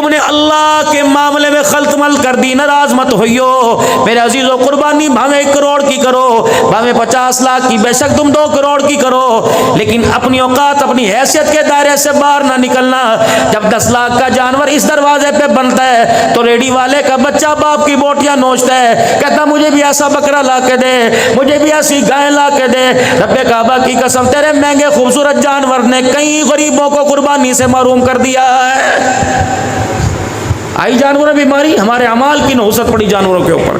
तुमने अल्लाह के मामले में खल्तमल कर दी, नाराज मत होइयो मेरे अजीजों। कुर्बानी भावे 1 करोड़ की करो, भावे 50 लाख की, बेशक तुम 2 करोड़ की करो, लेकिन अपनी औकात अपनी हैसियत के दायरे से बाहर ना निकलना। जब 10 लाख का जानवर इस दरवाजे पे बनता है तो रेडी वाले का बच्चा बाप की बोटियां नोचता है, कहता मुझे भी ऐसा बकरा ला के दे, मुझे भी ऐसी गाय ला के दे। रब्बे काबा की कसम, तेरे महंगे खूबसूरत जानवर ने कई गरीबों को कुर्बानी से महरूम कर दिया है। आई जानवरों बीमारी, हमारे अमाल की नहुसत पड़ी जानवरों के ऊपर,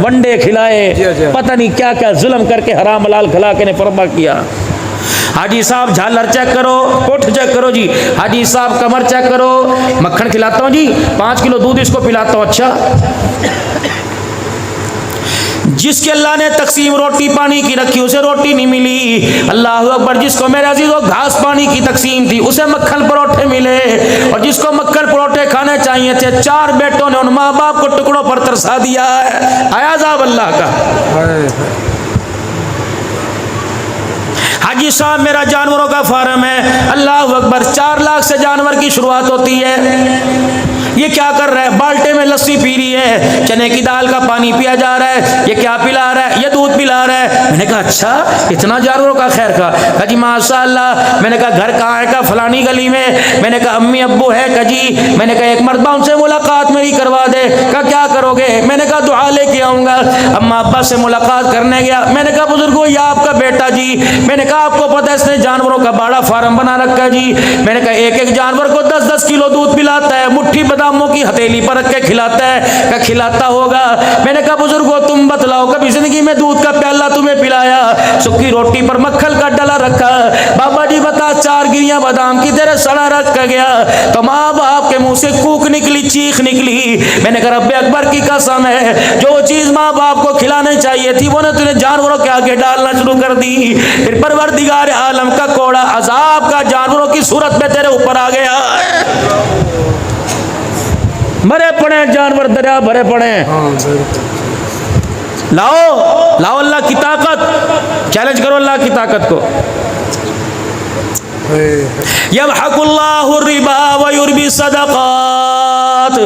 वंडे खिलाए, पता नहीं क्या क्या जुल्म करके हराम हलाल खिला के ने फरमा किया। हाजी साहब झालर चेक करो, कोठ चेक करो जी, हाजी साहब कमर चेक करो, मक्खन खिलाता हूँ जी, 5 किलो दूध इसको पिलाता हूँ। अच्छा, जिसके अल्लाह ने तकसीम रोटी पानी की रखी उसे रोटी नहीं मिली, अल्लाह अकबर। जिसको मेरे अजीजों घास पानी की तकसीम थी उसे मक्खन परोठे मिले, और जिसको मक्खन परोठे खाने चाहिए थे 4 बेटों ने उन माँ बाप को टुकड़ों पर तरसा दिया है। आया अज़ाब अल्लाह का। हाजी साहब मेरा जानवरों का फार्म है, अल्लाह अकबर, 4 लाख से जानवर की शुरुआत होती है। ये क्या कर रहा है? बाल्टे में लस्सी पी रही है, चने की दाल का पानी पिया जा रहा है, ये क्या पिला रहा है? ये दूध पिला रहा है। मैंने कहा अच्छा, इतना जानवरों का खैर का? कहा जी माशाअल्लाह। मैंने कहा घर कहाँ है? का फलानी गली में। मैंने कहा अम्मी अब्बू है? का जी। मैंने कहा एक मरतबा उनसे मुलाकात मेरी करवा दे। का क्या करोगे? मैंने कहा दुआ लेके आऊँगा। अम्मा अब्बा से मुलाकात करने गया। मैंने कहा बुजुर्गो ये आपका बेटा जी। मैंने कहा आपको पता है इसने जानवरों का बड़ा फार्म बना रखा जी। मैंने कहा एक एक जानवर को 10-10 किलो दूध पिलाता है, मुट्ठी बादामों की हथेली पर रख के खिलाता है। का खिलाता होगा। मैंने कहा बुजुर्गो तुम बतलाओ कभी जिंदगी में दूध का प्याला तुम्हें पिलाया? सूखी रोटी पर मक्खन का डला रखा। बाबा जी बता 4 गिरियां बादाम की तेरे सड़ा रख गया तो माँ बाप के मुंह से कूक निकली, चीख निकली। मैंने कहा रब्बे अकबर की कसम है, जो चीज माँ बाप को खिलानी चाहिए थी वो ने तूने जानवरों के आगे डालना शुरू कर दी। फिर परवरदिगार आलम का कोड़ा अजाब का जानवरों की सूरत में तेरे ऊपर आ गया। मरे पड़े जानवर, दरिया भरे पड़े। लाओ लाओ अल्लाह की ताकत, चैलेंज करो अल्लाह की ताकत को। यमहकुल्लाहु रिबा व युरबी सदक़ात,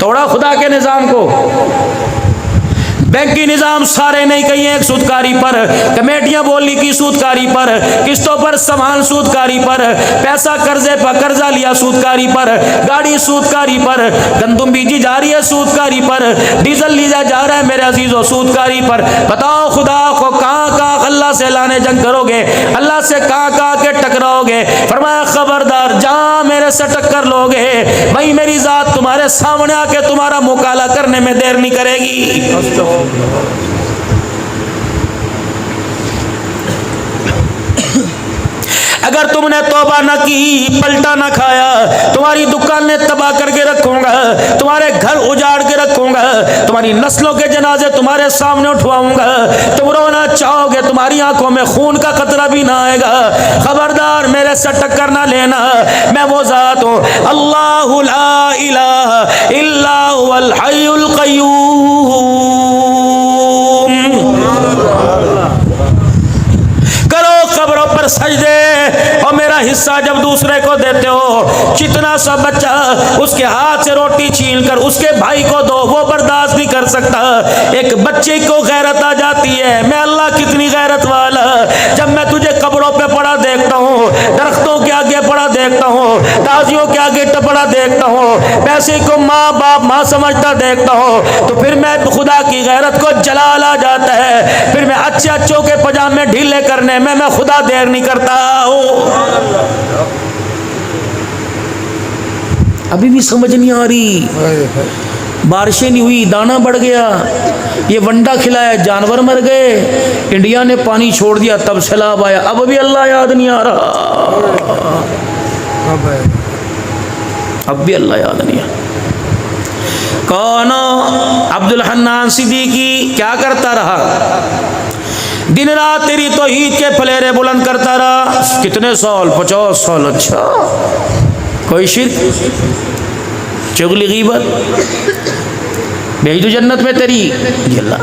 तोड़ा खुदा के निजाम को। बैंकी निजाम सारे नहीं कहिए एक सूदकारी पर, कमेटियां बोली की सूदकारी पर, किस्तों पर सामान सूदकारी पर, पैसा कर्जे पर कर्जा लिया सूदकारी पर, गाड़ी सूदकारी पर, गंदुम बीजी जा रही है सूदकारी पर, डीजल लिया जा रहा है मेरे अजीजों सूदकारी पर। बताओ खुदा को कहाँ कहाँ अल्लाह से लाने जंग करोगे? अल्लाह से कहाँ कहाँ के टकराओगे? फरमाया खबरदार जहाँ मेरे से टक्कर लोगे वही मेरी जात तुम्हारे सामने आके तुम्हारा मुकाला करने में देर नहीं करेगी। अगर तुमने तौबा न की, पलटा न खाया, तुम्हारी दुकान ने तबाह करके रखूंगा, तुम्हारे घर उजाड़ के रखूंगा, तुम्हारी नस्लों के जनाजे तुम्हारे सामने उठवाऊंगा। तुम रोना चाहोगे, तुम्हारी आंखों में खून का खतरा भी ना आएगा। खबरदार मेरे से टक्कर ना लेना, मैं वो जात हूँ अल्लाहु ला इलाहा इल्ला हुवल हय्युल क़य्यूम। करो कब्रों पर सजदे और मेरा हिस्सा जब दूसरे को देते हो, कितना सा बच्चा उसके हाथ से रोटी छीन कर उसके भाई को दो, वो बर्दाश्त नहीं कर सकता। एक बच्चे को गैरत आ जाती है, मैं अल्लाह कितनी गैरत वाला, जब मैं तुझे कब्रों पे पड़ा देखता हूँ, दरख्तों के आगे पड़ा देखता हूँ, ताजियों के आगे टपड़ा देखता हूँ, पैसे को माँ बाप माँ समझता देखता हूँ, तो फिर मैं खुदा की गैरत को जलाल आ जाता है। फिर मैं अच्छे अच्छों के पजामे ढीले करने में मैं खुदा देर नहीं करता हूँ। अभी भी समझ नहीं आ रही। बारिशें नहीं हुई, दाना बढ़ गया, ये वंडा खिलाया, जानवर मर गए, इंडिया ने पानी छोड़ दिया, तब सैलाब आया। अब भी अल्लाह याद नहीं आ रहा, अब भी अल्लाह याद नहीं आ। कौन? अब्दुल हन्नान सिद्दीकी क्या करता रहा? दिन रात तेरी तौहीद के फलेरे बुलंद करता रहा। कितने साल? 50 साल। अच्छा, कोई शिर्क, चुगली, गीबत, भेज दो जन्नत में तेरी अल्लाह,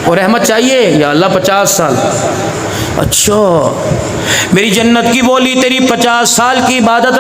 और रहमत चाहिए या अल्लाह 50 साल। अच्छा, मेरी जन्नत की बोली तेरी 50 साल की इबादत